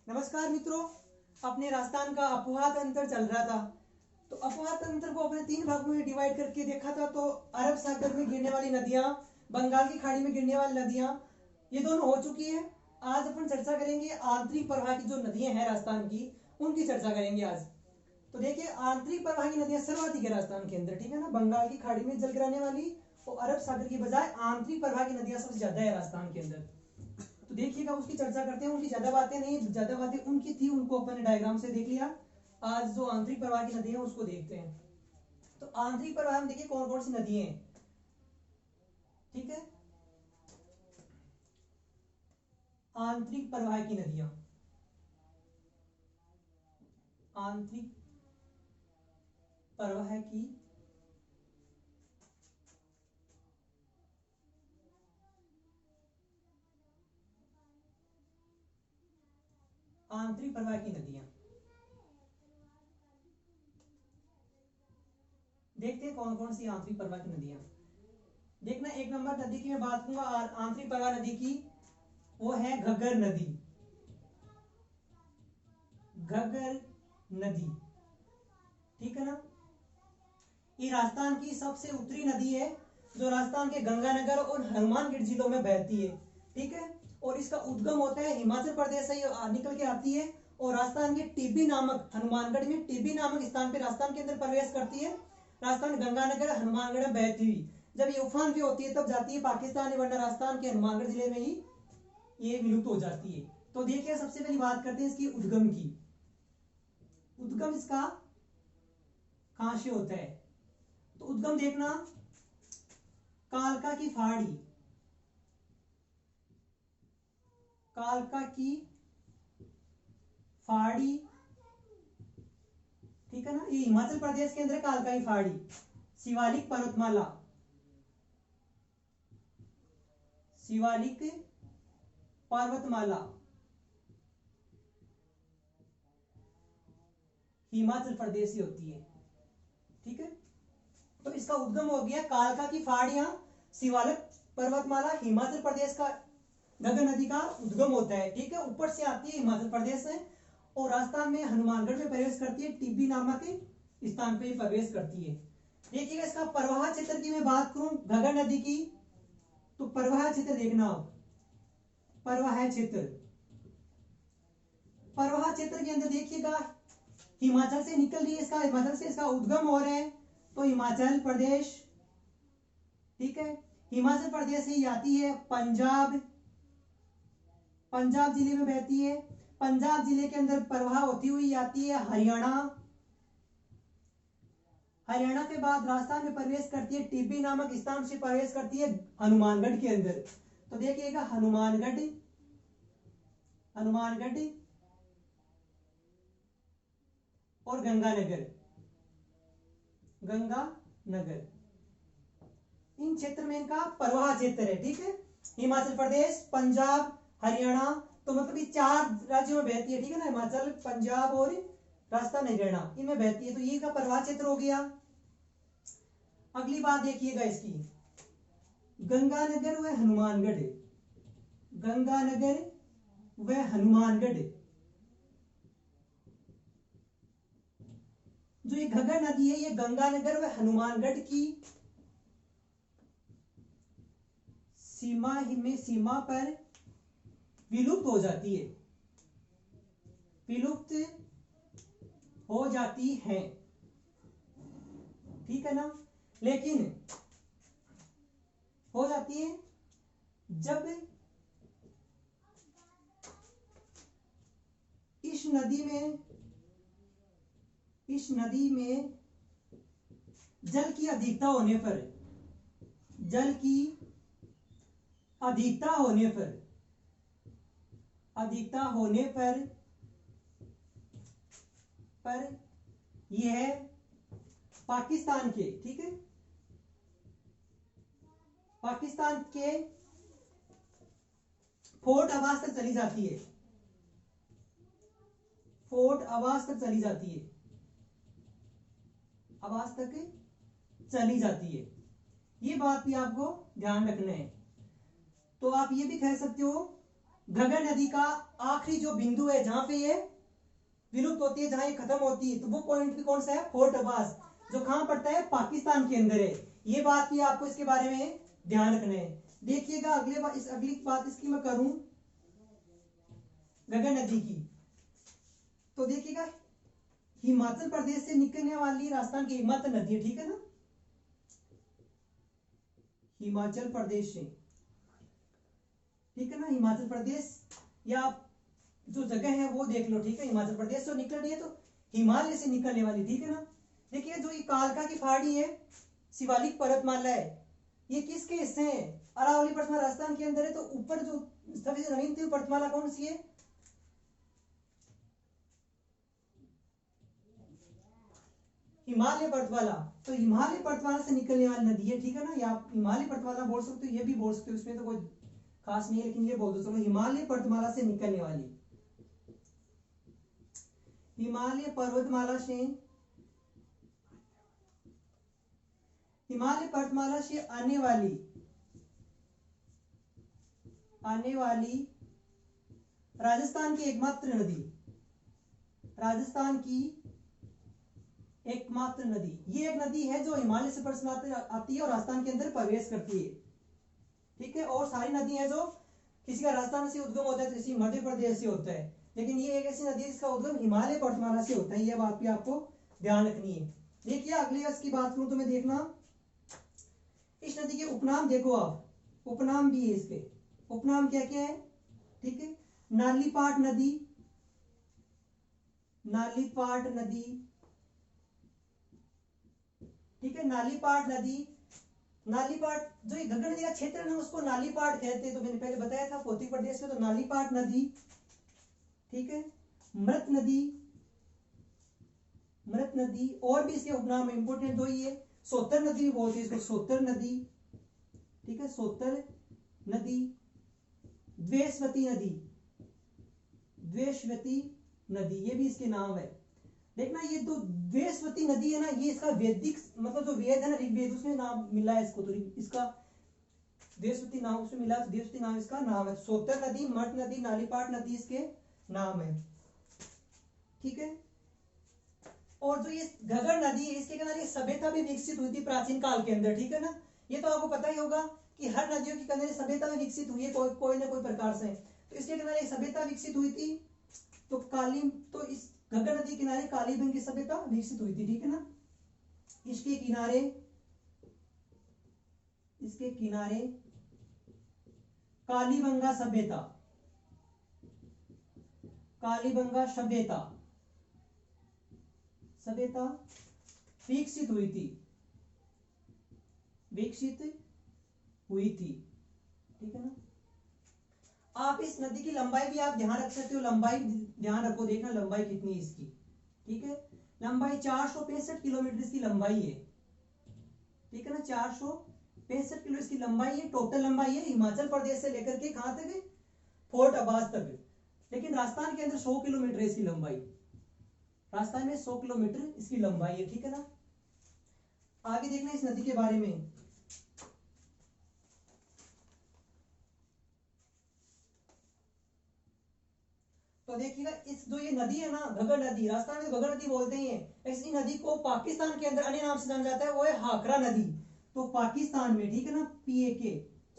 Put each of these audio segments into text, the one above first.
नमस्कार मित्रों, अपने राजस्थान का अफवाह तंत्र चल रहा था। तो अफवाह तंत्र को अपने 3 भागों में डिवाइड करके देखा था। तो अरब सागर में गिरने वाली नदियां, बंगाल की खाड़ी में गिरने वाली नदियां, ये दोनों हो चुकी है। आज अपन चर्चा करेंगे आंतरिक प्रवाह की जो नदियां हैं राजस्थान की, उनकी चर्चा करेंगे आज। तो देखिए, आंतरिक प्रवाह की नदियां सर्वाधिक है राजस्थान के अंदर, ठीक है ना। बंगाल की खाड़ी में जल गिराने वाली और अरब सागर की बजाय आंतरिक प्रवाह की नदियां सबसे ज्यादा है राजस्थान के अंदर। तो देखिएगा, उसकी चर्चा करते हैं। उनकी ज्यादा बातें नहीं, ज्यादा बातें उनकी थी, उनको अपन डायग्राम से देख लिया। आज जो आंतरिक प्रवाह की नदी है उसको देखते हैं। तो आंतरिक प्रवाह में देखिए कौन कौन सी नदियां हैं, ठीक है। आंतरिक प्रवाह की नदियां, आंतरिक प्रवाह की आंतरिक प्रवाह की नदियां देखते हैं कौन कौन सी आंतरिक प्रवाह की नदियां। देखना, 1 नंबर नदी की मैं बात करूंगा आंतरिक प्रवाह नदी की, वो है घग्गर नदी। घग्गर नदी, ठीक है ना। ये राजस्थान की सबसे उत्तरी नदी है, जो राजस्थान के गंगानगर और हनुमानगढ़ जिलों में बहती है, ठीक है। और इसका उद्गम होता है हिमाचल प्रदेश से निकल के आती है और राजस्थान के टिब्बी नामक, हनुमानगढ़ में टिब्बी नामक स्थान पे राजस्थान के अंदर प्रवेश करती है। राजस्थान गंगानगर हनुमानगढ़ में बहती हुई जब ये उफान पे होती है तब जाती है पाकिस्तान, वरना राजस्थान के हनुमानगढ़ जिले में ही ये विलुप्त हो जाती है। तो देखिए, सबसे पहली बात करते हैं इसकी उद्गम की। उद्गम इसका कहां से होता है, तो उद्गम देखना, कालका की फाड़ी, कालका की फाड़ी, ठीक है ना। ये हिमाचल प्रदेश के अंदर कालका की फाड़ी, शिवालिक पर्वतमाला, शिवालिक पर्वतमाला हिमाचल प्रदेश ही होती है, ठीक है। तो इसका उद्गम हो गया कालका की फाड़ियां, शिवालिक पर्वतमाला, हिमाचल प्रदेश का गंगा नदी का उद्गम होता है, ठीक है। ऊपर से आती है हिमाचल प्रदेश से और राजस्थान में हनुमानगढ़ में प्रवेश करती है, टिब्बी नामक स्थान पे प्रवेश करती है। देखिएगा, इसका प्रवाह क्षेत्र की मैं बात करूं घग्गर नदी की, तो प्रवाह क्षेत्र देखना, प्रवाह क्षेत्र, प्रवाह क्षेत्र के अंदर देखिएगा हिमाचल से निकल रही है, इसका हिमाचल से इसका उद्गम हो रहा है, तो हिमाचल प्रदेश, ठीक है। हिमाचल प्रदेश से आती है पंजाब, पंजाब जिले में बहती है। पंजाब जिले के अंदर प्रवाह होती हुई आती है हरियाणा, हरियाणा के बाद राजस्थान में प्रवेश करती है, टिब्बी नामक स्थान से प्रवेश करती है हनुमानगढ़ के अंदर। तो देखिएगा हनुमानगढ़, हनुमानगढ़ और गंगानगर, गंगानगर, इन क्षेत्र में इनका प्रवाह क्षेत्र है, ठीक है। हिमाचल प्रदेश, पंजाब, हरियाणा, तो मतलब ये 4 राज्यों में बहती है, ठीक है ना। हिमाचल, पंजाब और राजस्थान, हरियाणा, इनमें बहती है। तो ये का प्रवाह क्षेत्र हो गया। अगली बात देखिएगा इसकी, गंगानगर व हनुमानगढ़, गंगानगर व हनुमानगढ़, जो ये घग्गर नदी है, ये गंगानगर व हनुमानगढ़ की सीमा में, सीमा पर विलुप्त हो जाती है, विलुप्त हो जाती है, ठीक है ना। लेकिन हो जाती है जब इस नदी में, इस नदी में जल की अधिकता होने पर, जल की अधिकता होने पर, अधिकता होने पर यह पाकिस्तान के, ठीक है, पाकिस्तान के फोर्ट आवास तक चली जाती है, फोर्ट आवास तक चली जाती है, आवास तक चली जाती है। ये बात भी आपको ध्यान रखना है। तो आप ये भी कह सकते हो घग्गर नदी का आखिरी जो बिंदु है जहां पे ये विलुप्त होती है, जहां ये खत्म होती है, तो वो पॉइंट भी कौन सा है? फोर्ट अब्बास, जो कहां पड़ता है? पाकिस्तान के अंदर है। ये बात भी आपको इसके बारे में ध्यान रखना है। देखिएगा अगली बात इसकी मैं करूं घग्गर नदी की, तो देखिएगा हिमाचल प्रदेश से निकलने वाली राजस्थान की हिमाचल नदी है, ठीक है ना, हिमाचल प्रदेश से, ठीक है ना, हिमाचल प्रदेश, या आप जो जगह है वो देख लो, ठीक है, हिमाचल प्रदेश से निकल रही है, तो हिमालय से निकलने वाली, ठीक है ना। देखिए जो ये कालका की पहाड़ी है, शिवालिक पर्वतमाला है, ये किसके हिस्से हैं? अरावली पर्वतमाला राजस्थान के अंदर है। तो ऊपर जो सबसे नवीनतम पर्वतमाला कौन सी है? हिमालय पर्वतमाला। तो हिमालय पर्वतमाला से निकलने वाली नदी है, ठीक है ना, या आप हिमालय पर्वतमाला बोल सकते हो, ये भी बोल सकते हो, इसमें तो कोई खास नहीं है, लेकिन ये बोल दो चलो, हिमालय पर्वतमाला से निकलने वाली, हिमालय पर्वतमाला से, हिमालय पर्वतमाला से आने वाली राजस्थान की एकमात्र नदी, राजस्थान की एकमात्र नदी, ये एक नदी है जो हिमालय से प्रश्न आती है और राजस्थान के अंदर प्रवेश करती है, ठीक है। और सारी नदी है जो किसी का राजस्थान से उद्गम होता है, किसी मध्य प्रदेश से होता है, लेकिन ये एक ऐसी नदी है जिसका उद्गम हिमालय पर्वतमाला से होता है। यह बात भी आपको ध्यान रखनी है। देखिए अगली की बात करूं तो मैं देखना, इस नदी के उपनाम देखो आप, उपनाम भी है इसके, उपनाम क्या क्या है, ठीक है, नालीपाट नदी, नालीपाट नदी, ठीक है, नालीपाट नदी, नालीपाट जो ये घग्गर नदी का क्षेत्र है ना उसको नालीपाट कहते हैं, तो मैंने पहले बताया था भौतिक प्रदेश में, तो नालीपाट नदी, ठीक है, मृत नदी, मृत नदी, और भी इसके उपनाम इंपोर्टेंट दो ही है, सोतर नदी भी बोलते हैं इसको, सोतर नदी, ठीक है, सोतर नदी, द्वेषवती नदी, द्वेषवती नदी, ये भी इसके नाम है। देखना ये तो द्वेषवती नदी है ना, ये इसका वैदिक मतलब जो वेद है ना, ऋग्वेद, उसमें नाम मिला है इसको, तो इसका द्वेषवती नाम उसमें मिला, द्वेषवती नाम इसका नाम है। सोतर नदी, मर्त नदी, नालीपाट नदी इसके नाम है, ठीक है। और जो ये घग्गर नदी है इसके किनारे सभ्यता भी विकसित हुई थी प्राचीन काल के अंदर, ठीक है ना, ये तो आपको पता ही होगा कि हर नदियों के किनारे सभ्यता में विकसित हुई है, कोई ना कोई प्रकार से, तो इसके किनारे सभ्यता विकसित हुई थी, तो इस घग्गर नदी किनारे कालीबंगा की सभ्यता विकसित हुई थी, ठीक है ना। इसके किनारे कालीबंगा सभ्यता, कालीबंगा सभ्यता विकसित हुई थी, ठीक है ना। आप इस नदी की लंबाई भी आप ध्यान रख सकते हो, लंबाई ध्यान रखो, देखना लंबाई कितनी है इसकी, ठीक है, लंबाई 465 किलोमीटर इसकी लंबाई है, ठीक है ना, 465 किलो इसकी लंबाई है, टोटल लंबाई है हिमाचल प्रदेश से लेकर के कहां तक है? फोर्ट अब्बास तक। लेकिन राजस्थान के अंदर 100 किलोमीटर है इसकी लंबाई, राजस्थान में 100 किलोमीटर इसकी लंबाई है, ठीक है ना। आगे देखना इस नदी के बारे में, तो देखिएगा इस जो ये नदी है ना घग्गर नदी, राजस्थान में घग्गर नदी बोलते हैं, इसी नदी को पाकिस्तान के अंदर अन्य नाम से जाना जाता है, वो है हाकरा नदी। तो पाकिस्तान में, ठीक है ना, PAK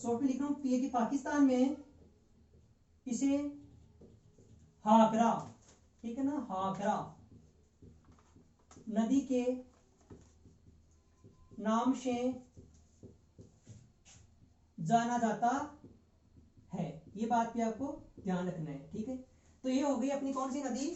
शॉर्ट में लिख रहा हूं, PAK, पाकिस्तान में इसे हाकरा, ठीक है ना, हाकरा नदी के नाम से जाना जाता है, ये बात भी आपको ध्यान रखना है, ठीक है। तो ये हो गई अपनी कौन सी नदी?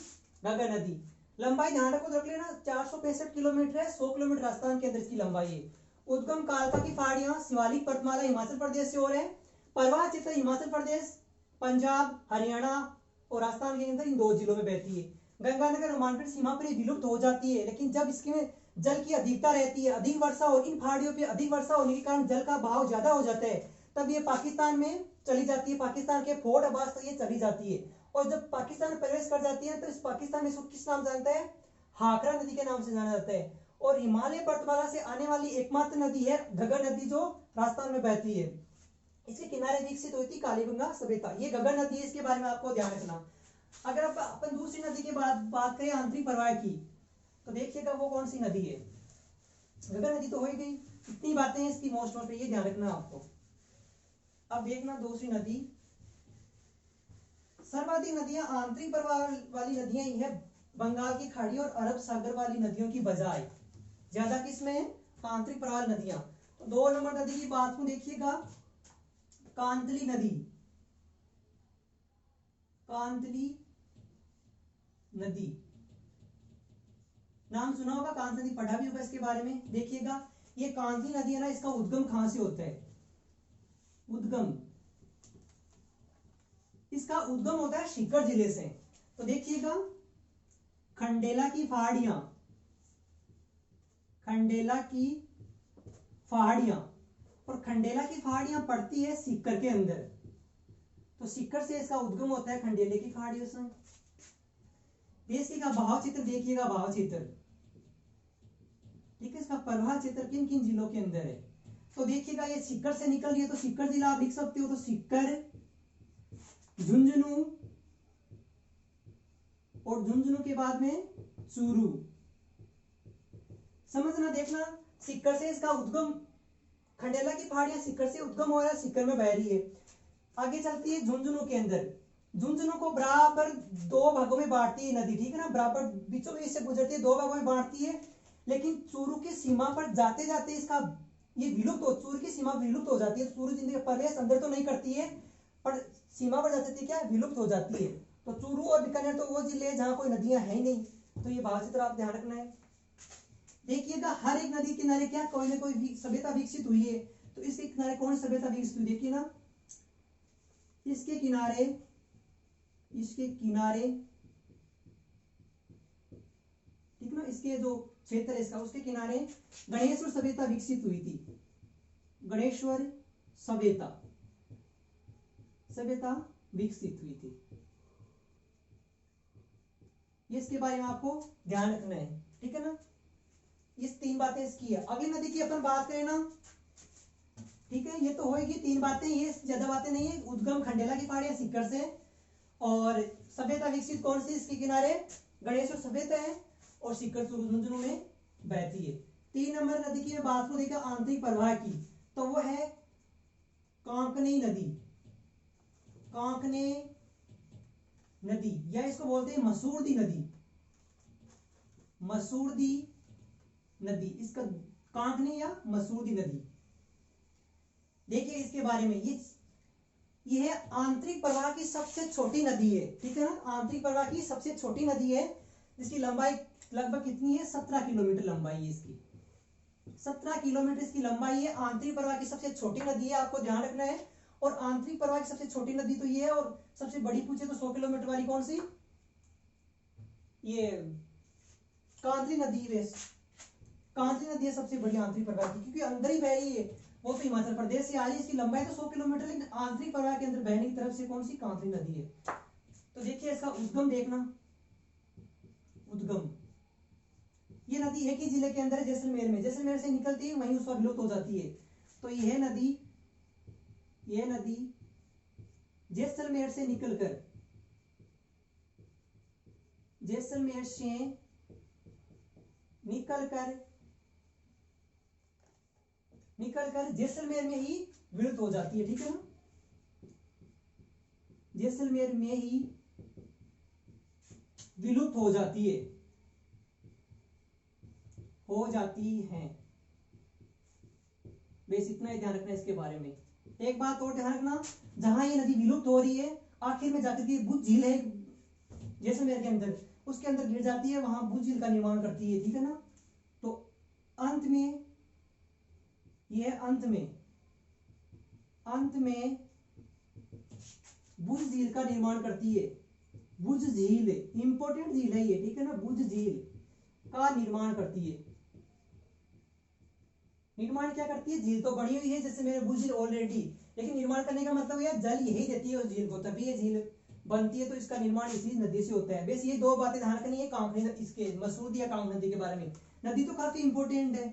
घग्गर नदी। लंबाई ध्यान रखो, रख लेना 465 किलोमीटर है, 100 किलोमीटर राजस्थान के अंदर इसकी लंबाई है। उद्गम कालका की पहाड़ियां शिवालिक पर्वतमाला हिमाचल प्रदेश से हो रहे हैं, प्रवाह क्षेत्र हिमाचल प्रदेश, पंजाब, हरियाणा और राजस्थान के अंदर इन 2 जिलों में बहती है। गंगानगर रोमांटिक सीमा पर विलुप्त हो जाती है, लेकिन जब इसमें जल की अधिकता रहती है, अधिक वर्षा और इन पहाड़ियों पर अधिक वर्षा होने के कारण जल का बहाव ज्यादा हो जाता है, तब ये पाकिस्तान में चली जाती है, पाकिस्तान के फोर्ट अब्बास तक ये चली जाती है। और जब पाकिस्तान में प्रवेश कर जाती है तो इस पाकिस्तान में इसको किस नाम से जानता है? हाकरा नदी के नाम से जाना जाता है। और हिमालय पर्वतमाला से आने वाली एकमात्र नदी है घग्गर नदी, जो राजस्थान में बहती है। इसके किनारे विकसित हुई थी कालीबंगा सभ्यता। ये गगन नदी है, इसके बारे में आपको ध्यान रखना। अगर अपन दूसरी नदी की बात करें आंतरिक प्रवाह की, तो देखिएगा वो कौन सी नदी है। गगन नदी तो हो ही गई, इतनी बातें हैं इसकी मोस्ट ये ध्यान रखना आपको। अब देखना दूसरी नदी, सर्वाधिक नदियां आंतरिक प्रवाह वाली नदियां ही है बंगाल की खाड़ी और अरब सागर वाली नदियों की बजाय। ज्यादा किसमें है? आंतरिक प्रवाह नदियां। तो 2 नंबर नदी की बात में देखिएगा कांतली नदी। कांतली नदी नाम सुना होगा, कांतली नदी पढ़ा भी होगा इसके बारे में। देखिएगा ये कांतली नदी है ना, इसका उद्गम कहां से होता है? उद्गम, इसका उद्गम होता है सीकर जिले से। तो देखिएगा खंडेला की पहाड़ियां, खंडेला की पहाड़ियां, और खंडेला की पहाड़ियां पड़ती है सीकर के अंदर। तो सीकर से इसका उद्गम होता है खंडेले की पहाड़ियों से। देश का भाव चित्र देखिएगा, भाव चित्र, ठीक है, इसका प्रवाह चित्र किन किन जिलों के अंदर है। तो देखिएगा ये सीकर से निकल रही है, तो सीकर जिला आप लिख सकते हो। तो सीकर, झुंझुनू, और झुंझुनू के बाद में चूरू। समझना, देखना, सीकर से इसका उद्गम, खंडेला की पहाड़ियां सीकर से उद्गम हो रहा है, सीकर में बह रही है। आगे चलती है झुंझुनू के अंदर। झुंझुनू को बराबर 2 भागों में बांटती है नदी, ठीक है ना, बराबर बीचों बीच से गुजरती है, 2 भागों में बांटती है। लेकिन चूरू की सीमा पर जाते जाते इसका ये विलुप्त हो, चूरू की सीमा विलुप्त हो जाती है। चूरू जिंदगी प्रवेश अंदर तो नहीं करती है, पर सीमा पर जाती है, क्या विलुप्त हो जाती है। तो चूरू और बीकानेर तो वो जिले हैं जहां कोई नदियां है ही नहीं। तो ये भाव चित्र आप ध्यान रखना है। देखिएगा हर एक नदी किनारे क्या कोई ना कोई सभ्यता विकसित हुई है। तो इसके किनारे कौन सभ्यता विकसित हुई? देखिए ना, इसके किनारे, इसके किनारे, ठीक ना, इसके जो क्षेत्र है इसका, उसके किनारे गणेश्वर सभ्यता विकसित हुई थी। गणेश्वर सभ्यता, सभ्यता विकसित हुई थी। ये इसके बारे में आपको ध्यान रखना है, ठीक है ना। ये 3 बातें इसकी है। अगली नदी की अपन बात करें ना, ठीक है, ये तो होगी 3 बातें, ये ज्यादा बातें नहीं है। उद्गम खंडेला की पहाड़ियां सीकर से, और सभ्यता विकसित कौन सी इसके किनारे? गणेश्वर सभ्यता है, और सीकर झुंझुनू में बहती है। 3 नंबर नदी की बात को देखा आंतरिक प्रवाह की, तो वो है कांकनी नदी। कांकने नदी, या इसको बोलते हैं मसूरदी नदी। मसूरदी नदी, इसका कांकनी या मसूरदी नदी। देखिए इसके बारे में, ये है आंतरिक प्रवाह की सबसे छोटी नदी है, ठीक है ना, आंतरिक प्रवाह की सबसे छोटी नदी है, जिसकी लंबाई लगभग कितनी है? 17 किलोमीटर लंबाई है इसकी। 17 किलोमीटर इसकी लंबाई है। आंतरिक प्रवाह की सबसे छोटी नदी है, आपको ध्यान रखना है। और आंतरिक प्रवाह की सबसे छोटी नदी तो ये है, और सबसे बड़ी पूछे तो 100 किलोमीटर वाली कौन सी? ये कांतली नदी है। कांतली नदी है सबसे बड़ी आंतरिक प्रवाह की, क्योंकि अंदर ही बह रही है। वो तो हिमाचल प्रदेश से आ रही है, इसकी लंबाई तो 100 किलोमीटर, लेकिन आंतरिक प्रवाह के अंदर बहने की तरफ से कौन सी? कांतली नदी है। तो देखिए इसका उद्गम देखना, उद्गम, ये नदी एक ही जिले के अंदर है, जैसलमेर में। जैसलमेर से निकलती है, वहीं उसका विलुप्त हो जाती है। तो यह नदी जैसलमेर से निकलकर, जैसलमेर से निकलकर जैसलमेर में ही विलुप्त हो जाती है, ठीक है ना, जैसलमेर में ही विलुप्त हो जाती है, बस इतना ही ध्यान रखना इसके बारे में। एक बात और ध्यान रखना, जहां ये नदी विलुप्त हो रही है, आखिर में जाकर के बुद्ध झील है जैसलमेर के अंदर, उसके अंदर गिर जाती है, वहां बुद्ध झील का निर्माण करती है, ठीक है ना। तो अंत में बुद्ध झील का निर्माण करती है। बुद्ध झील इंपोर्टेंट झील है ये, ठीक है ना, बुद्ध झील का निर्माण करती है। निर्माण क्या करती है? झील तो बनी हुई है जैसे मेरे बुद्ध झील ऑलरेडी, लेकिन निर्माण करने का मतलब यह जल यही देती है उस झील को, तभी ये झील बनती है। तो इसका निर्माण इसी नदी से होता है। बस ये 2 बातें ध्यान रखनी है कांकनी, इसके मसूरदी या कांक नदी के बारे में। नदी तो काफी इंपोर्टेंट है,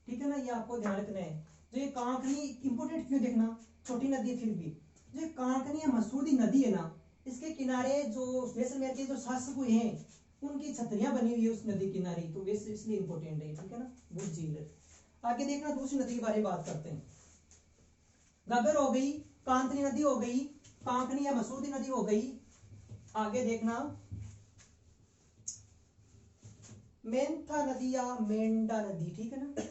ठीक है ना, ये आपको ध्यान रखना है। तो ये कांकनी इंपोर्टेंट क्यों? देखना, छोटी नदी है फिर भी। जो ये कांकनी या मसूदी नदी है ना, इसके किनारे जो जैसलमेर के जो शासक हुए हैं उनकी छतरियां बनी हुई है उस नदी किनारे, तो वैसे इसलिए इंपॉर्टेंट है, ठीक है ना, भुज झील है। आगे देखना दूसरी नदी के बारे में बात करते हैं। घग्गर हो गई, कांकनी नदी हो गई, कांकनी या मसूदी नदी हो गई। आगे देखना मेंथा नदी या मेंढा नदी, ठीक है ना।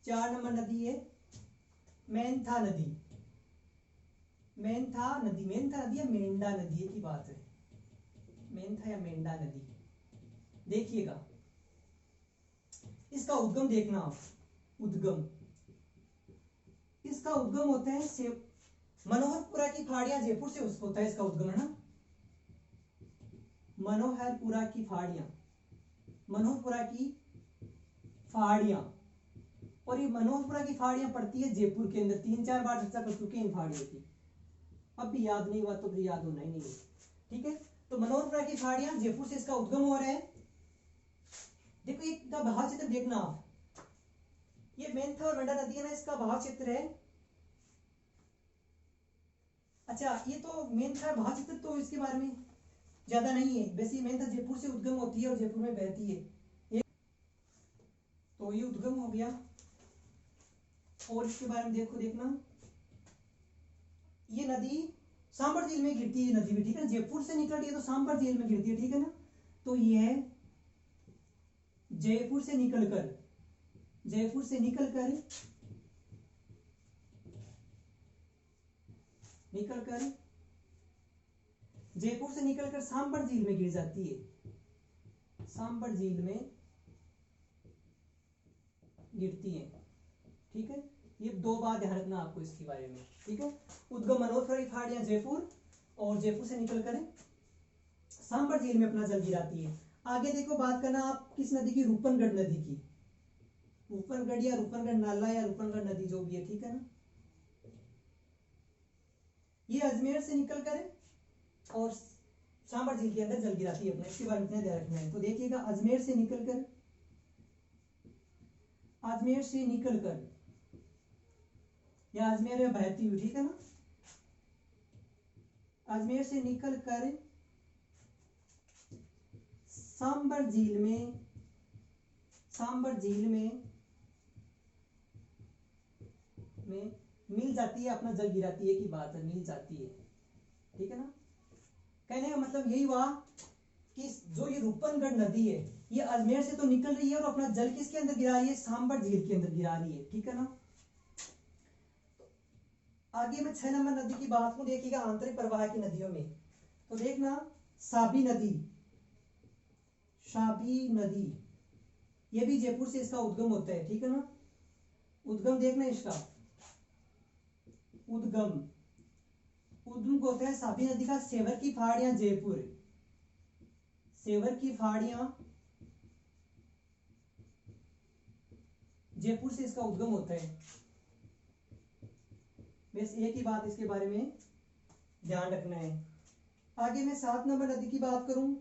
4 नंबर नदी है मेंथा नदी। मेंथा नदी, मेंथा नदी या मेंढा नदी की बात है, मेंथा या मेंढा नदी। देखिएगा इसका उद्गम देखना आप, उद्गम, इसका उद्गम होता है से मनोहरपुरा की फाड़ियां, जयपुर से उसको होता है इसका उद्गम, है ना। मनोहरपुरा की फाड़ियां, मनोहरपुरा की फाड़ियां, और ये मनोहरपुरा की फाड़ियां पड़ती है जयपुर के अंदर। 3-4 बार चर्चा कर चुके हैं इन फाड़ियों की, अब भी याद नहीं हुआ तो फिर याद होना ही नहीं है, ठीक है। तो मनोहरपुरा की फाड़ियां, जयपुर से इसका उद्गम हो रहा है। देखो एक भाव चित्र देखना आप, ये मेंथा और मेंढा नदी है ना, इसका भाव चित्र है। अच्छा ये तो मेंथा भाव चित्र तो इसके बारे में ज्यादा नहीं है, वैसे मेंथा जयपुर से उद्गम होती है और जयपुर में बहती है, तो ये उद्गम हो गया। और इसके बारे में देखना, ये नदी सांबर झील में गिरती है, नदी भी, ठीक है। जयपुर से निकलती है तो सांबर झील में गिरती है, ठीक है ना। तो ये जयपुर से निकलकर, जयपुर से निकलकर जयपुर से निकलकर सांबर झील में गिर जाती है, सांबर झील में गिरती है, ठीक है। ये 2 बार ध्यान रखना आपको इसके बारे में, ठीक है। उद्गम मनोहरपुरा की फाड़ियां जयपुर, और जयपुर से निकलकर सांबर झील में अपना जल गिराती है। आगे देखो बात करना आप किस नदी की, रूपनगढ़ नदी की। रूपनगढ़ या रूपनगढ़ नाला या रूपनगढ़ नदी जो भी है, ठीक है ना। ये अजमेर से निकलकर और सांबर झील के अंदर जल गिराती है अपना, इसके बारे में ध्यान रखना है। तो देखिएगा अजमेर से निकलकर, अजमेर से निकलकर या अजमेर में बहती हुई, ठीक है ना। अजमेर से निकलकर सांबर झील में, सांबर झील में मिल जाती है, अपना जल गिराती है की बात है, मिल जाती है, ठीक है ना। कहने का मतलब यही हुआ कि जो ये रूपनगढ़ नदी है ये अजमेर से तो निकल रही है और अपना जल किसके अंदर गिरा रही है, सांबर झील के अंदर गिरा रही है, ठीक है ना। आगे मैं 6 नंबर नदी की बात को देखिएगा, आंतरिक प्रवाह की नदियों में। तो देखना साबी नदी, साबी नदी, ये भी जयपुर से इसका उद्गम होता है, ठीक है ना। उद्गम देखना इसका, उद्गम होता है साबी नदी का सेवर की फाड़ियां जयपुर, सेवर की फाड़ियां जयपुर से इसका उद्गम होता है। बस एक ही बात इसके बारे में ध्यान रखना है। आगे मैं 7 नंबर नदी की बात करूं,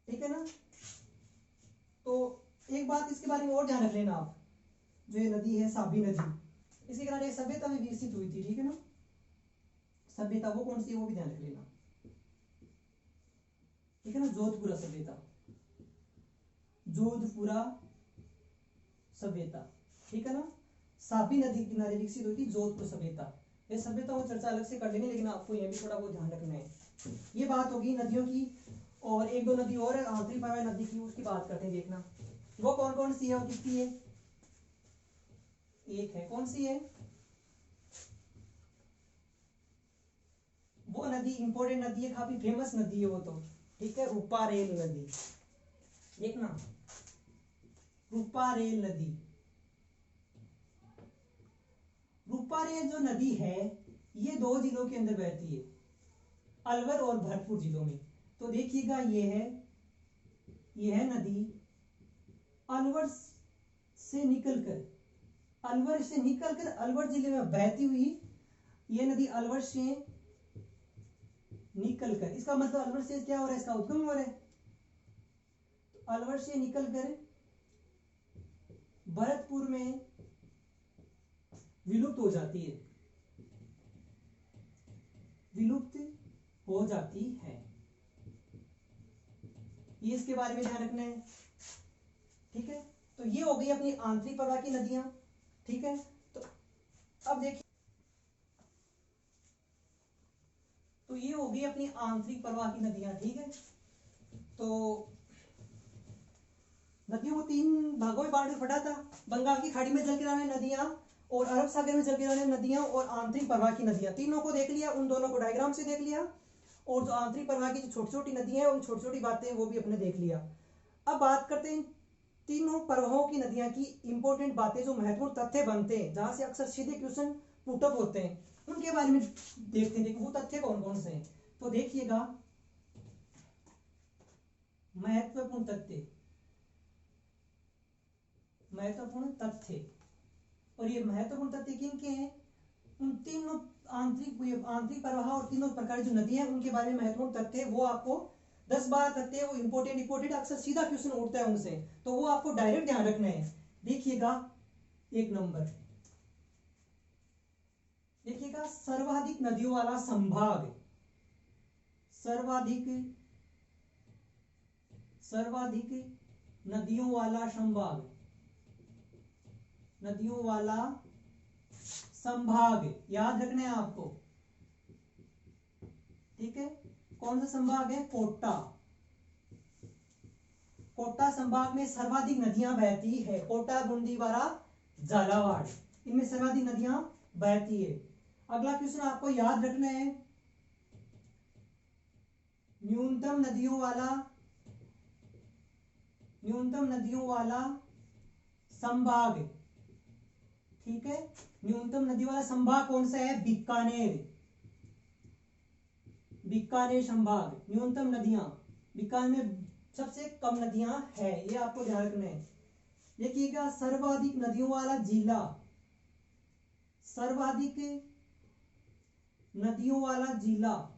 ठीक है ना। तो एक बात इसके बारे में और ध्यान रख लेना आप, जो ये नदी है साबी नदी, इसके किनारे एक सभ्यता में विकसित हुई थी, ठीक है ना। सभ्यता वो कौन सी है वो भी ध्यान रख लेना, ठीक है ना। जोधपुरा सभ्यता, जोधपुरा सभ्यता, ठीक है ना। साबी नदी किनारे विकसित हुई थी जोधपुर सभ्यता। ये सभ्यता वो चर्चा अलग से कर लेंगे, लेकिन आपको यह भी थोड़ा बहुत ध्यान रखना है। ये बात होगी नदियों की, और 1-2 नदी और है आंतरिक प्रवाह नदी की, उसकी बात करते हैं। देखना वो कौन कौन सी है और कितनी है। एक है, कौन सी है वो नदी, इंपोर्टेंट नदी है, काफी फेमस नदी है वो तो, ठीक है, रूपारेल नदी। देखना रूपारेल नदी, रूपारेल जो नदी है ये 2 जिलों के अंदर बहती है, अलवर और भरतपुर जिलों में। तो देखिएगा ये है नदी अलवर से निकलकर, अलवर जिले में बहती हुई ये नदी, अलवर से निकलकर, इसका मतलब अलवर से क्या हो रहा है, इसका उद्गम हो रहा है। अलवर से निकलकर भरतपुर में विलुप्त हो जाती है, विलुप्त हो जाती है। ये इसके बारे में ध्यान रखना है, ठीक है। तो ये हो गई अपनी आंतरिक प्रवाह की नदियां, ठीक है। तो अब देखिए, तो ये हो गई अपनी आंतरिक प्रवाह की नदियां, ठीक है। तो नदियों को तीन भागों में बांट फटा था, बंगाल की खाड़ी में जल गिराने नदियां और अरब सागर में जल गिराने नदियां और आंतरिक प्रवाह की नदियां, तीनों को देख लिया, उन दोनों को डायग्राम से देख लिया, और जो आंतरिक प्रवाह की जो छोटी छोटी नदियां हैं उन छोटी छोटी बातें वो भी अपने देख लिया। अब बात करते हैं तीनों प्रवाहों की नदियां की इंपॉर्टेंट बातें, जो महत्वपूर्ण तथ्य बनते हैं, जहां से अक्सर सीधे क्वेश्चन पुटअप होते हैं, उनके बारे में देखते हैं। वो तथ्य कौन कौन से हैं, तो देखिएगा, महत्वपूर्ण तथ्य, महत्वपूर्ण तथ्य, और ये महत्वपूर्ण तथ्य किन के हैं, उन तीनों आंतरिक प्रवाह और तीनों प्रकार की जो नदियां हैं उनके बारे में महत्वपूर्ण तथ्य, वो आपको 10-12 तथ्य, वो इंपोर्टेंट अक्सर सीधा क्वेश्चन उठता है उनसे, तो वो आपको डायरेक्ट ध्यान रखना है। देखिएगा, एक नंबर देखिएगा, सर्वाधिक नदियों वाला संभाग, सर्वाधिक नदियों वाला संभाग, नदियों वाला संभाग याद रखना है आपको, ठीक है। कौन सा संभाग है, कोटा, कोटा संभाग में सर्वाधिक नदियां बहती है, कोटा, बूंदीवारा, झालावाड़, इनमें सर्वाधिक नदियां बहती है। अगला क्वेश्चन आपको याद रखना है, न्यूनतम नदियों वाला संभाग, ठीक है। न्यूनतम नदी वाला संभाग कौन सा है, बीकानेर, बीकानेर संभाग, न्यूनतम नदियां, बीकानेर में सबसे कम नदियां है, ये आपको ध्यान रखना है। देखिएगा, सर्वाधिक नदियों वाला जिला, सर्वाधिक नदियों वाला जिला,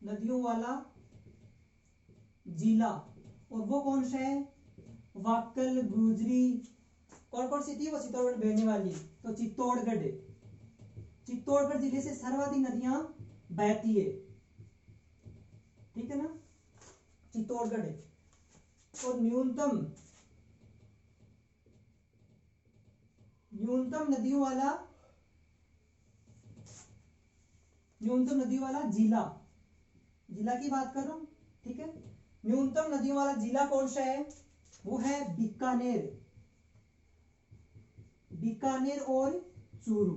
नदियों वाला जिला, और वो कौन सा है, वाकल, गुजरी, कौन कौन सी थी, वो चित्तौड़गढ़ बहने वाली, तो चित्तौड़गढ़, चित्तौड़गढ़ जिले से सर्वाधिक नदियां बहती है, ठीक है ना, चित्तौड़गढ़। और न्यूनतम नदियों वाला जिला, जिला की बात कर रहा हूं, ठीक है। न्यूनतम नदियों वाला जिला कौन सा है, वो है बीकानेर, बीकानेर और चूरू,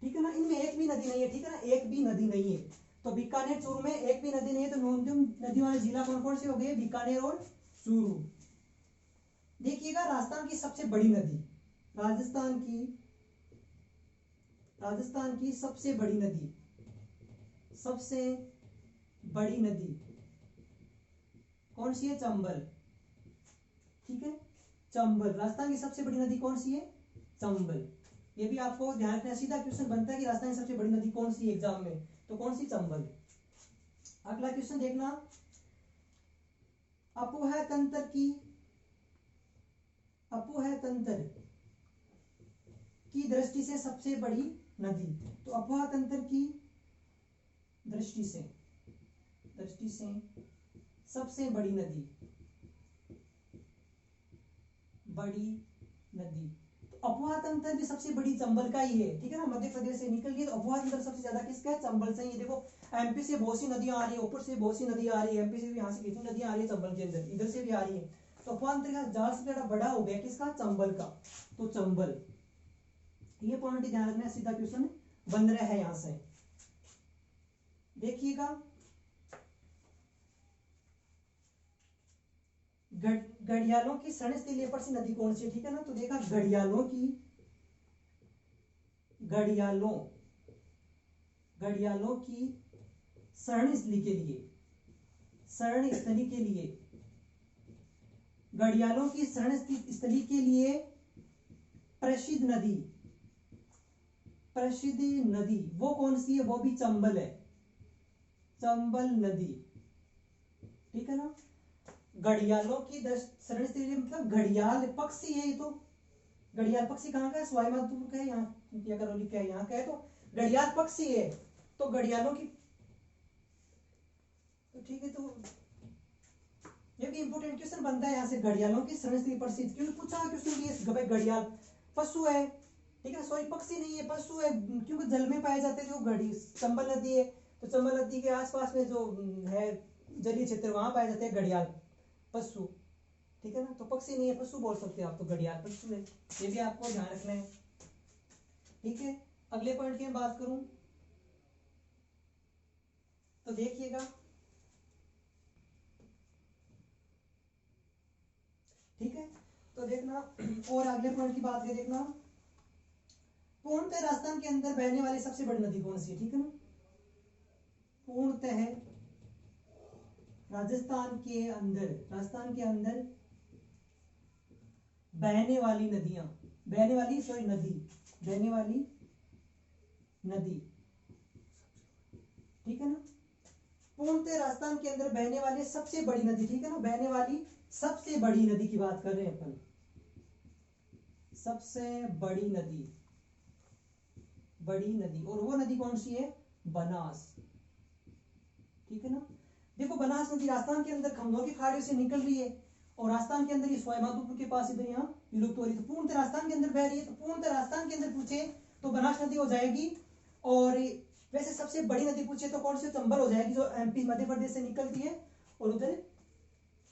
ठीक है ना। इनमें एक भी नदी नहीं है, ठीक है ना, एक भी नदी नहीं है, तो बीकानेर चूरू में एक भी नदी नहीं है, तो न्यूनतम नदी वाले जिला कौन कौन से हो गए, बीकानेर और चूरू। देखिएगा, राजस्थान की सबसे बड़ी नदी, राजस्थान की सबसे बड़ी नदी कौन सी है, चंबल, ठीक है। चंबल, राजस्थान की सबसे बड़ी नदी कौन सी है, चंबल। ये भी आपको ध्यान रखना, सीधा क्वेश्चन बनता है कि राजस्थान की सबसे बड़ी नदी कौन सी है एग्जाम में, तो कौन सी, चंबल। अगला क्वेश्चन देखना, अपोह तंत्र की दृष्टि से सबसे बड़ी नदी, तो अपोह तंत्र की दृष्टि से सबसे बड़ी नदी, तो अपोह तंत्र भी सबसे बड़ी चंबल का ही है, ठीक है ना, मध्य प्रदेश से निकल गई, तो अपोह तंत्र सबसे ज्यादा किसका है, चंबल से ही। देखो, एमपी से बहुत सी नदियां आ रही है, ऊपर से बहुत सी नदियां आ रही है, एमपी से भी, यहाँ से कितनी नदियां आ रही है चंबल के अंदर, इधर से भी आ रही है, तो अपोह तंत्र का जाल सबसे ज्यादा बड़ा हो गया किसका, चंबल का, तो चंबल। ये पॉइंट ध्यान रखना, सीधा क्वेश्चन बन रहा है यहां से। देखिएगा, घड़ियालों की शरण स्थल लेपर्सी नदी कौन सी है, ठीक है ना, तो देखा, घड़ियालों की शरण स्थली के लिए, घड़ियालों की शरण स्थली के लिए प्रसिद्ध नदी वो कौन सी है, वो भी चंबल है, चंबल नदी, ठीक है ना। घड़ियालों की सरणी स्थिति मतलब घड़ियाल पक्षी है ये तो। घड़ियाल पक्षी कहाँ का है? सवाई माधोपुर का है, यहाँ या करौली का है, यहाँ का है। तो घड़ियाल पक्षी है तो घड़ियालों की, तो ठीक है। तो ये भी इंपॉर्टेंट क्वेश्चन बनता है यहाँ से, घड़ियालों की सरणी स्थिति प्रसिद्ध क्योंकि पूछा क्वेश्चन ये घड़ियाल पशु है, ठीक है, सॉरी पक्षी नहीं है, पशु है, क्योंकि जल में पाए जाते हैं। जो घड़ी चंबल नदी है तो चंबल नदी के आसपास में जो है जलीय क्षेत्र वहां पाए जाते हैं घड़ियाल पशु, ठीक है ना। तो पक्षी नहीं है, पशु बोल सकते हैं आप, तो घड़ियाल पशु है, ये भी आपको ध्यान रखना है, ठीक है। अगले पॉइंट की मैं बात करूं तो देखिएगा, ठीक है। तो देखना और अगले पॉइंट की बात करें, देखना पूर्णतः राजस्थान के अंदर बहने वाली सबसे बड़ी नदी कौन सी है, ठीक है ना। पूर्णतः राजस्थान के अंदर बहने वाली नदियां, बहने वाली सॉरी नदी, बहने वाली नदी, ठीक है ना। पूर्णतः राजस्थान के अंदर बहने वाली सबसे बड़ी नदी, ठीक है ना, बहने वाली सबसे बड़ी नदी की बात कर रहे हैं अपन, सबसे बड़ी नदी, बड़ी नदी, और वो नदी कौन सी है? बनास, ठीक है ना। देखो बनास नदी राजस्थान के अंदर खमनों की खाड़ियों से निकल रही है और राजस्थान के अंदर ये सवाई माधोपुर के पास इधर यहाँ विलुप्त हो रही है, तो पूर्णतः राजस्थान के अंदर बह रही है। तो पूर्णतः राजस्थान के अंदर पूछे तो बनास नदी हो जाएगी, और वैसे सबसे बड़ी नदी पूछे तो कौन सी? चंबल हो जाएगी, जो एमपी मध्य प्रदेश से निकलती है और उधर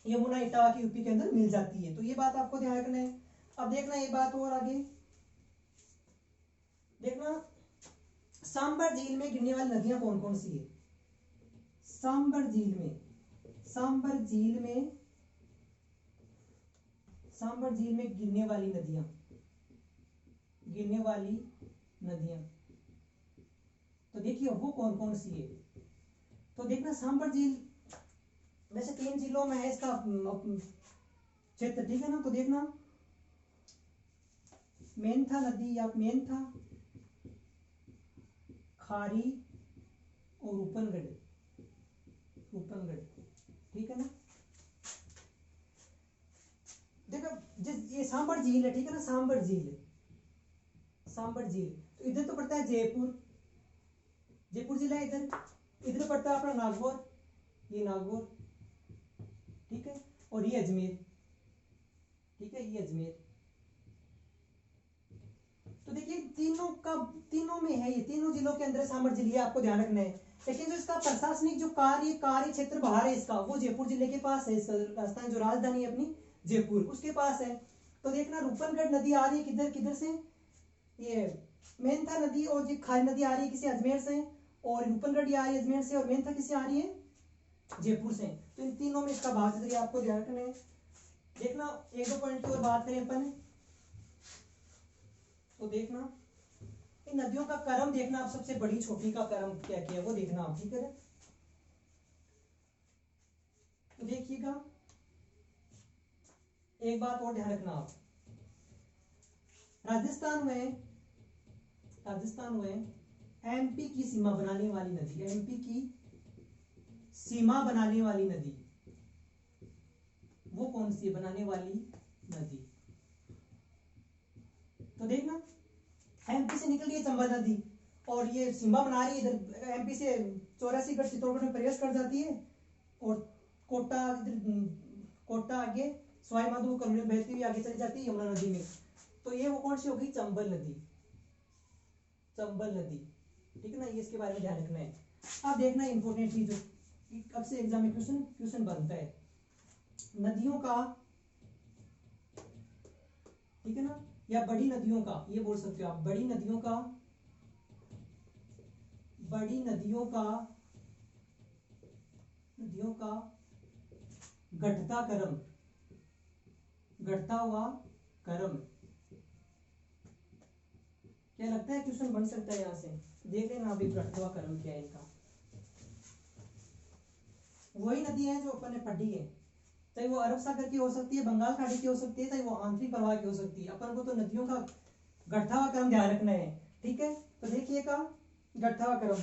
यमुना इटावा की यूपी के अंदर मिल जाती है। तो ये बात आपको ध्यान रखना है। अब देखना ये बात और आगे देखना, सांबर झील में गिरने वाली नदियां कौन कौन सी है? सांबर झील में, सांबर झील में, सांबर झील में गिरने वाली नदियां, गिरने वाली नदियां, तो देखिए वो कौन कौन सी है। तो देखना सांबर झील वैसे 3 जिलों में है इसका क्षेत्र, ठीक है ना। तो देखना मेंथा नदी या मेंथा, खारी और रूपनगढ़, रूपनगढ़, ठीक है ना। देखो जिस ये सांबर झील है, ठीक है ना, सांबर झील, सांबर झील, तो इधर तो पड़ता है जयपुर, जयपुर जिला है इधर, इधर पड़ता है अपना नागौर, ये नागौर, ठीक है, और ये अजमेर, ठीक है, ये अजमेर। तो देखिए तीनों में है, ये तीनों जिलों के अंदर सांबर झील, आपको ध्यान रखना है। लेकिन जो इसका प्रशासनिक जो कार्य क्षेत्र बाहर है इसका, वो जयपुर जिले के पास है, इसका राजस्थान जो राजधानी है अपनी जयपुर, उसके पास है। तो देखना रूपनगढ़ नदी आ रही है किधर किधर से? ये मेंथा नदी, और ये खारी नदी आ रही है किसी अजमेर से, और रूपनगढ़ आ रही है अजमेर से, और मेंथा किसे आ रही है? जयपुर से। तो इन तीनों में इसका भाग क्षेत्र आपको ध्यान रखना है। देखना एक दो पॉइंट की और बात करें अपन, तो देखना इन नदियों का क्रम देखना आप, सबसे बड़ी छोटी का क्रम क्या क्या है वो देखना आप, ठीक है। तो देखिएगा एक बात और ध्यान रखना आप, राजस्थान में एमपी की सीमा बनाने वाली नदी, एमपी की सीमा बनाने वाली नदी वो कौन सी है? बनाने वाली नदी, तो देखना एमपी से निकल रही है चंबल नदी और ये सीमा बना रही है इधर, एमपी से 84 चित्तौड़गढ़ में प्रवेश कर जाती है, और कोटा इधर कोटा आगे सवाई माधोपुर करौली बहती हुई आगे चली जाती है यमुना नदी में। तो ये वो कौन सी होगी? चंबल नदी, चंबल नदी, ठीक है ना। ये इसके बारे में ध्यान रखना है। अब देखना इंपॉर्टेंट चीज, अब से एग्जाम में क्वेश्चन बनता है नदियों का, ठीक है ना, या बड़ी नदियों का, ये बोल सकते हो आप, बड़ी नदियों का, बड़ी नदियों का, नदियों का घटता क्रम, घटता हुआ क्रम, क्या लगता है क्वेश्चन बन सकता है यहां से? देख लेना अभी घटता हुआ क्रम क्या है इनका। वही नदी है जो अपन ने पढ़ी है, चाहे वो अरब सागर की हो सकती है, बंगाल खाड़ी की हो सकती है, चाहे वो आंतरिक प्रवाह की हो सकती है, अपन को तो नदियों का घटता हुआ क्रम ध्यान रखना है, ठीक है। तो देखिएगा घटता हुआ क्रम,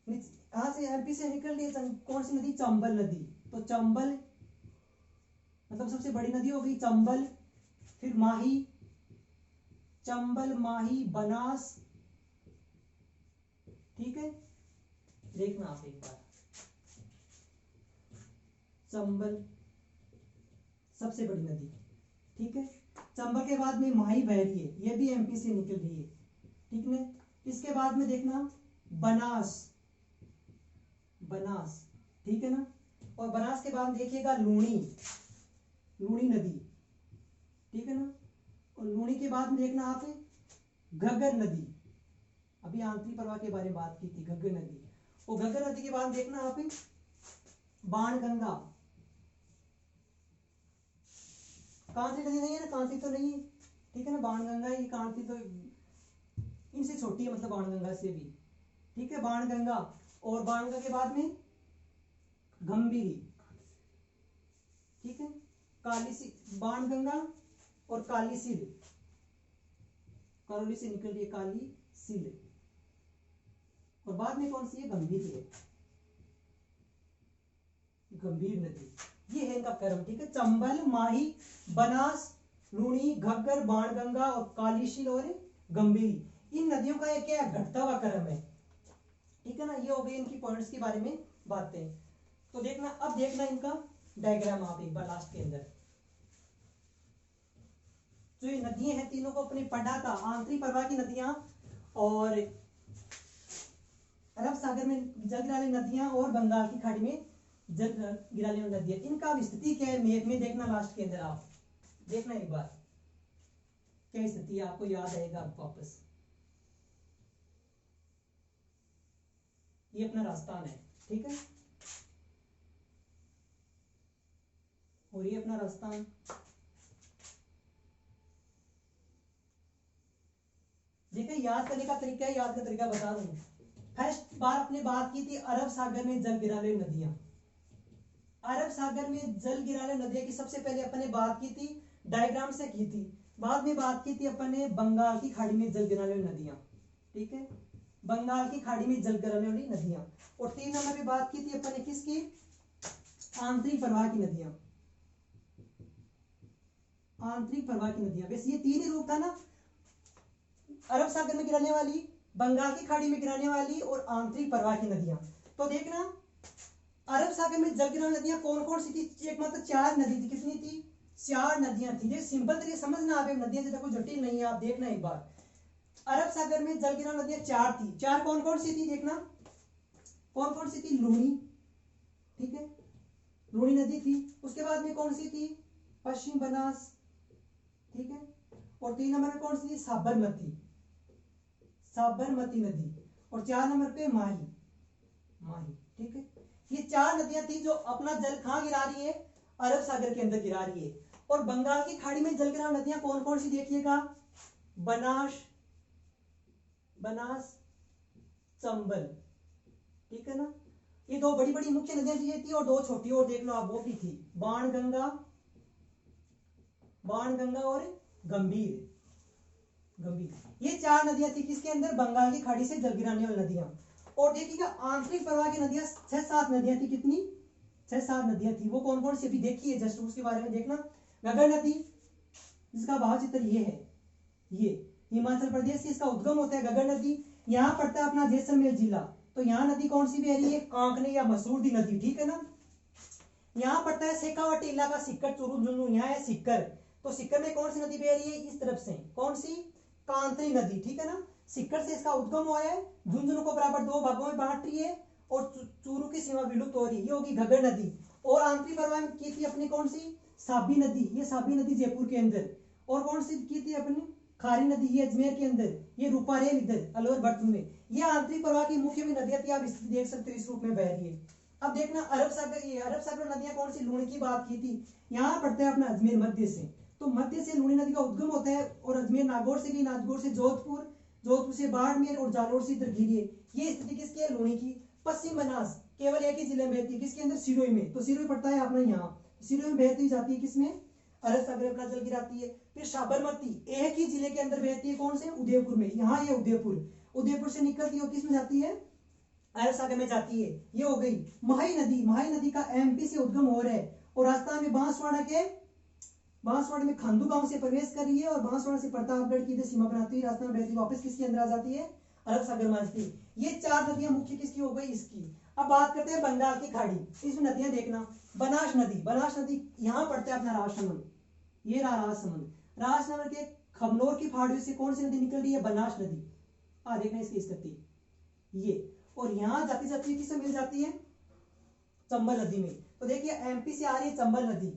यहाँ से एमपी से निकल रही है कौन सी नदी? चंबल नदी, तो चंबल मतलब सबसे बड़ी नदी हो गई चंबल, फिर माही, चंबल, माही, बनास, ठीक है। देखना आप एक बार, चंबल सबसे बड़ी नदी, ठीक है। चंबल के बाद में माही बह रही है, ये भी एमपी से निकल रही है, ठीक है। इसके बाद में देखना बनास, बनास, ठीक है ना। और बनास के बाद देखिएगा लूणी, लूणी नदी, ठीक है ना। और लूणी के बाद में देखना आप घग्गर नदी, अभी आंतरिक प्रवाह के बारे में बात की थी, घग्गर नदी। और घग्गर नदी के बाद देखना आप बाणगंगा, कांसी नदी नहीं है ना, कांसी तो नहीं है, ठीक है ना। बाणगंगा, ये कांसी तो इनसे छोटी है, मतलब बाणगंगा से भी, ठीक है, बाणगंगा। और बाणगंगा के बाद में गंभीरी, ठीक है, काली सी, बाणगंगा और काली सील, करौली से निकल रही है काली सील। और बाद में कौन सी है, गंभीर है, गंभीर नदी, ये है इनका क्रम, ठीक है। चंबल, माही, बनास, लूणी, घग्गर, बाणगंगा और कालीशील और गंभीरी, इन नदियों का एक क्या घटता हुआ क्रम है, ठीक है ना। ये हो गई इनकी पॉइंट्स के बारे में बातें। तो देखना, अब देखना इनका डायग्राम आप एक बार लास्ट के अंदर। जो ये नदियां हैं तीनों को अपने पढ़ा था, आंतरिक प्रवाह की नदियां और अरब सागर में जल गिराने नदियां और बंगाल की खाड़ी में जल गिराने वाली नदियां, इनका स्थिति क्या है मैप में देखना लास्ट के अंदर। आप देखना एक बार क्या स्थिति है, आपको याद आएगा वापस। ये अपना राजस्थान है, ठीक है, और ये अपना राजस्थान, देखिए याद करने का तरीका है, याद का तरीका बता दूं। फर्स्ट बार अपने बात की थी अरब सागर में जल गिराने नदियां, अरब सागर में जल गिराने नदियां की सबसे पहले अपन ने बात की थी, डायग्राम से की थी। बाद में बात की थी अपन ने बंगाल की खाड़ी में जल गिराने वाली नदियां, ठीक है, बंगाल की खाड़ी में जल गिराने वाली नदियां। और 3 नंबर पे बात की थी अपन ने किसकी, आंतरिक प्रवाह की नदियां, आंतरिक प्रवाह की नदियां। वैसे ये 3 ही रूप था ना, अरब सागर में गिराने वाली, बंगाल की खाड़ी में गिराने वाली और आंतरिक प्रवाह की नदियां। तो देखना अरब सागर में जल गिराने नदियां कौन कौन सी थी, एक मात्र 4 नदी थी, कितनी थी, 4 नदियां थी। ये सिंपल तरीके समझना, आप नदियां ज्यादा कोई जटिल नहीं है, आप देखना एक बार। अरब सागर में जल गिराने नदियां 4 थी, 4 कौन कौन सी थी, देखना कौन कौन सी थी, लूणी, ठीक है, लूणी नदी थी। उसके बाद में कौन सी थी, पश्चिम बनास, ठीक है। और 3 नंबर में कौन सी थी, साबरमती, साबरमती नदी। और 4 नंबर पे माही, माही, ठीक है। ये 4 नदियां थी जो अपना जल कहां गिरा रही है, अरब सागर के अंदर गिरा रही है। और बंगाल की खाड़ी में जल गिरा नदियां कौन कौन सी, देखिएगा, बनास, बनास, चंबल, ठीक है ना। ये 2 बड़ी बड़ी मुख्य नदियां थी और 2 छोटी और देख लो आप, वो भी थी, बाणगंगा, बाणगंगा और गंभीर, गंभीर। ये 4 नदियां थी किसके अंदर, बंगाल की खाड़ी से जल गिराने वाली नदियां। और देखिएगा आंतरिक प्रवाह की नदियां 6-7 नदियां थी, कितनी, 6-7 नदियां थी। वो कौन कौन सी अभी देखिए, जस्ट उसके बारे में देखना। घग्गर नदी, जिसका भाव चित्र ये है, ये हिमाचल प्रदेश से इसका उद्गम होता है घग्गर नदी, यहाँ पड़ता है अपना जैसलमेर जिला। तो यहाँ नदी कौन सी बह रही है, कांकनी या मसूरदी नदी, ठीक है ना। यहाँ पड़ता है शेखावाटी इलाका, सिक्कर, चुरू, झुंझुनू, यहाँ है सिक्कर। तो सिक्कर में कौन सी नदी बह रही है, इस तरफ से, कौन सी, कांतरी नदी, ठीक है ना। सिक्कर से इसका उद्गम हुआ है, झुंझुनू को बराबर 2 भागों में बांट रही है और चूरू की सीमा विलुप्त हो रही है, ये होगी घग्गर नदी। और आंतरिक प्रवाह में की थी अपनी कौन सी, साबी नदी, ये साबी नदी जयपुर के अंदर। और कौन सी की थी अपनी, खारी नदी, ये अजमेर के अंदर। ये रूपारेल इधर अलवर भरतपुर में। ये आंतरिक प्रवाह की मुख्य में नदियां थी, आप स्थिति देख सकते हो, इस रूप में बह रही है। अब देखना अरब सागर, ये अरब सागर नदियां कौन सी, लूणी की बात की थी, यहाँ पड़ता है अपना अजमेर मध्य से। तो मध्य से लूणी नदी का उद्गम होता है और अजमेर नागौर से भी, नागौर से जोधपुर, जोधपुर से बाड़मेर और जालोर से इधर घिरी है। ये स्थिति किसकी है, लूणी की। पश्चिम बनास केवल एक ही जिले में बहती है, किसके अंदर, सिरोही में। तो सिरोही पड़ता है अपना यहाँ, सिरोही में बहती जाती है, किसमें, अरब सागर अपना जल गिराती है। फिर साबरमती एक ही जिले के अंदर बहती है, कौन से, उदयपुर में। यहाँ ये उदयपुर, उदयपुर से निकलती है और किस में जाती है, अरब सागर में जाती है। ये हो गई माही नदी, माही नदी का एमपी से उद्गम हो रहा है और राजस्थान में बांसवाड़ा के बांसवाड़ा में खांडू गांव से प्रवेश कर रही है और बांसवाड़ा से प्रतापगढ़ की इधर सीमा बनाती हुई रास्ते में बहती वापस किसके अंदर आ जाती है, अरब सागर में आती है। ये चार नदियां मुख्य किसकी हो गई, इसकी। अब बात करते हैं बंगाल की खाड़ी, इसमें नदियां देखना, बनास नदी, बनास नदी यहाँ पड़ता है अपना राजसमंद, ये रहा राजसमंद, राजसमंद के खमनोर की फाड़ियों से कौन सी नदी निकल रही है, बनास नदी। देखना इसकी स्थिति ये, और यहाँ जाती जाती किससे मिल जाती है, चंबल नदी में। तो देखिए एमपी से आ रही है चंबल नदी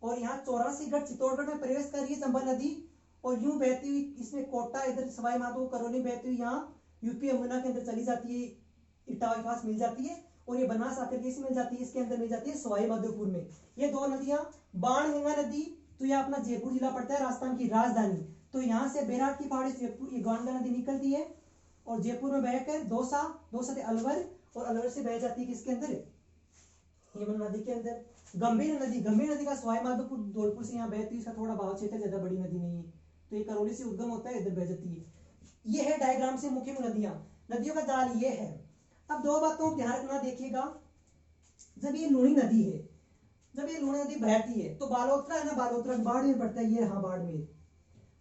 और यहाँ 84 चित्तौड़गढ़ में प्रवेश कर रही है चंबल नदी और यूं बहती हुई इसमें कोटा इधर सवाई माधोपुर करौली बहती हुई यहाँ यूपी यमुना के अंदर चली जाती है, इटावा के पास मिल जाती है और ये बनास आकर के इसमें मिल जाती है, इसके अंदर मिल जाती है सवाई माधोपुर में। ये दो नदियां, बाण गंगा नदी तो ये अपना जयपुर जिला पड़ता है, राजस्थान की राजधानी। तो यहाँ से बेराट की पहाड़ी जयपुर ये गंगा नदी निकलती है और जयपुर में बहकर दौसा, दौसा से अलवर और अलवर से बह जाती है किसके अंदर, यमुना नदी के अंदर। गंभीर नदी, गंभीर नदी का सवाई माधोपुर धौलपुर से यहाँ बहती है, इसका थोड़ा बहाव क्षेत्र ज्यादा बड़ी नदी नहीं है, तो ये करौली से उद्गम होता है, इधर बह जाती है। ये है डायग्राम से मुख्य नदियां, नदियों का जाल ये है। अब दो बातों को ध्यान रखना, देखिएगा जब ये लूणी नदी है, जब ये लूणी नदी बहती है तो बालोतरा है ना, बालोतरा बाड़मेर पड़ता है, ये हाँ बाड़मेर,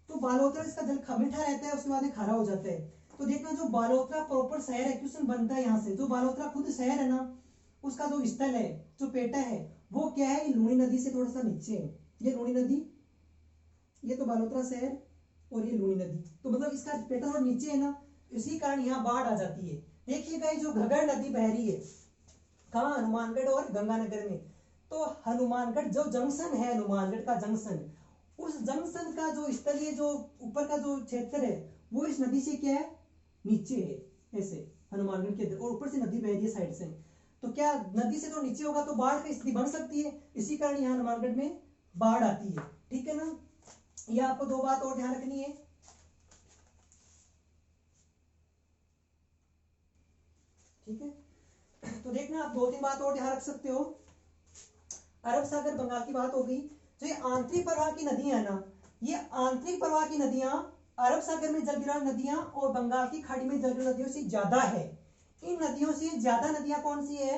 तो बालोतरा इसका जल मीठा रहता है, उसके बाद खारा हो जाता है। तो देखना जो बालोतरा प्रॉपर शहर है, क्वेश्चन बनता है यहाँ से, जो बालोतरा खुद शहर है ना, उसका जो स्थल है, जो पेटा है, वो क्या है, ये लूणी नदी से थोड़ा सा नीचे है। ये लूणी नदी, ये तो बालोतरा शहर और ये लूणी नदी, तो मतलब इसका पेटा थोड़ा नीचे है ना, इसी कारण यहाँ बाढ़ आ जाती है। देखिएगा जो घग्गर नदी बह रही है कहाँ, हनुमानगढ़ और गंगानगर में। तो हनुमानगढ़ जो जंक्शन है, हनुमानगढ़ का जंक्शन, उस जंक्शन का जो स्थलीय जो ऊपर का जो क्षेत्र है वो इस नदी से क्या है, नीचे है, ऐसे हनुमानगढ़ के अंदर, और ऊपर से नदी बह रही है साइड से। तो क्या नदी से तो नीचे होगा तो बाढ़ की स्थिति बन सकती है, इसी कारण यहाँ हनुमानगढ़ में बाढ़ आती है। ठीक है ना, यह आपको दो बात और ध्यान रखनी है। ठीक है, तो देखना आप दो तीन बात और ध्यान रख सकते हो। अरब सागर बंगाल की बात हो गई। जो ये आंतरिक प्रवाह की नदियां है ना, ये आंतरिक प्रवाह की नदियां अरब सागर में जलविरान नदियां और बंगाल की खाड़ी में जलविरान नदियों से ज्यादा है। इन नदियों से ज्यादा नदियां कौन सी है,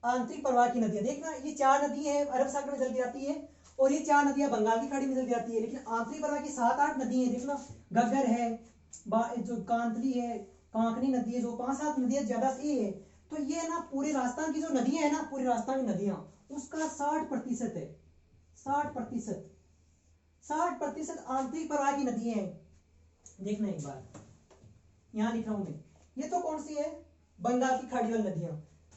आंतरिक प्रवाह की नदियां। देखना ये चार नदी है अरब सागर में जल गिराती है और ये चार नदियां बंगाल की खाड़ी में जल गिराती है, लेकिन आंतरिक प्रवाह की 7-8 नदी है। देखना घग्गर है, जो कांतली है, कांकनी नदी है, जो 5-7 नदियां ज्यादा से है। तो ये ना पूरे राजस्थान की जो नदियां है ना, पूरे राजस्थान की नदियां उसका 60% है, 60%, 60% आंतरिक प्रवाह की नदियां हैं। देखना एक बार यहां लिख रहा हूं मैं, ये तो कौन सी है, बंगाल की खाड़ी वाली नदियां,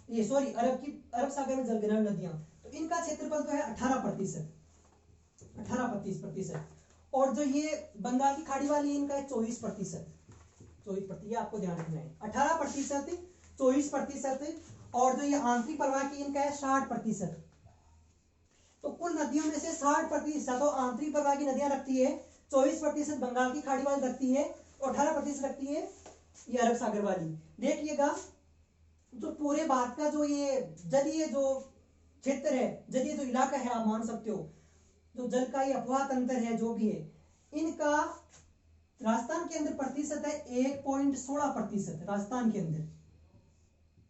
ये सॉरी अरब सागर में जलग्रहण नदियां, तो इनका क्षेत्रफल तो है 18%, 18%। और जो ये बंगाल की खाड़ी वाली है इनका है 24%, 24%, ये आपको ध्यान रखना है, 18%, 24%, और जो ये आंतरिक प्रवाह की इनका है 60%। तो कुल नदियों में से 60% तो आंतरिक प्रवाह की नदियां रखती है, 24% बंगाल की खाड़ी वाली रखती है और 18% रखती है ये अरब सागर वाली। देखिएगा जो पूरे भारत का जो ये जलीय जो क्षेत्र है, जलीय जो इलाका है, आप मान सकते हो जो जल का ये अपवाह तंत्र है जो भी है, इनका राजस्थान के अंदर प्रतिशत है 1.16%। राजस्थान के अंदर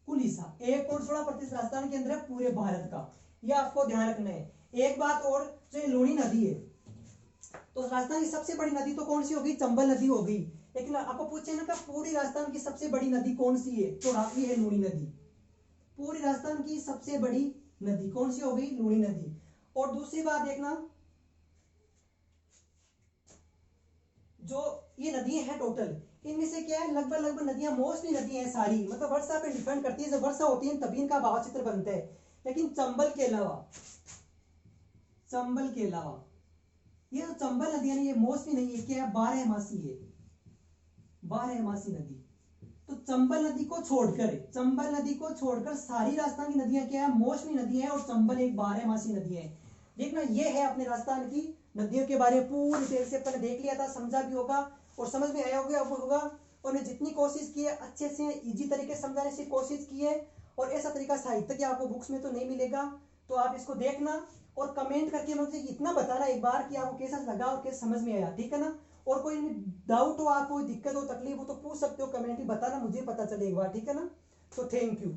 कुल हिस्सा 1.16% राजस्थान के अंदर है पूरे भारत का, यह आपको ध्यान रखना है। एक बात और, जो लूणी नदी है, तो राजस्थान की सबसे बड़ी नदी तो कौन सी होगी, चंबल नदी होगी। लेकिन आपको पूछे ना कि पूरी राजस्थान की सबसे बड़ी नदी कौन सी है, तो ये है लूणी नदी। पूरी राजस्थान की सबसे बड़ी नदी कौन सी होगी, लूणी नदी। और दूसरी बात देखना, जो ये नदियां हैं टोटल, इनमें से क्या है, लगभग नदियां मोस्टली नदियां हैं सारी, मतलब वर्षा पे डिपेंड करती है, जब वर्षा होती है तभी इनका भाव चित्र बनता है। लेकिन चंबल के अलावा ये जो चंबल नदियां ये मोस्टली नहीं है, क्या है, 12मासी है, 12मासी नदी। तो चंबल नदी को छोड़कर सारी राजस्थान की नदियां क्या है, मोस्टली नदियां हैं और चंबल एक 12मासी नदी है। देखना ये है अपने राजस्थान की नदियों के बारे में पूरी डिटेल से अपन देख लिया था, समझा भी होगा और समझ में आया होगा। और मैं जितनी कोशिश की है अच्छे से इजी तरीके से समझाने की कोशिश की है, और ऐसा तरीका साहित्य के आपको बुक्स में तो नहीं मिलेगा, तो आप इसको देखना और कमेंट करके मुझे इतना बताना एक बार कि आपको कैसा लगा और कैसा समझ में आया, ठीक है ना। और कोई डाउट हो, आपको दिक्कत हो, तकलीफ हो, तो पूछ सकते हो, कमेंट में बताना, मुझे पता चले एक बार, ठीक है ना। तो थैंक यू।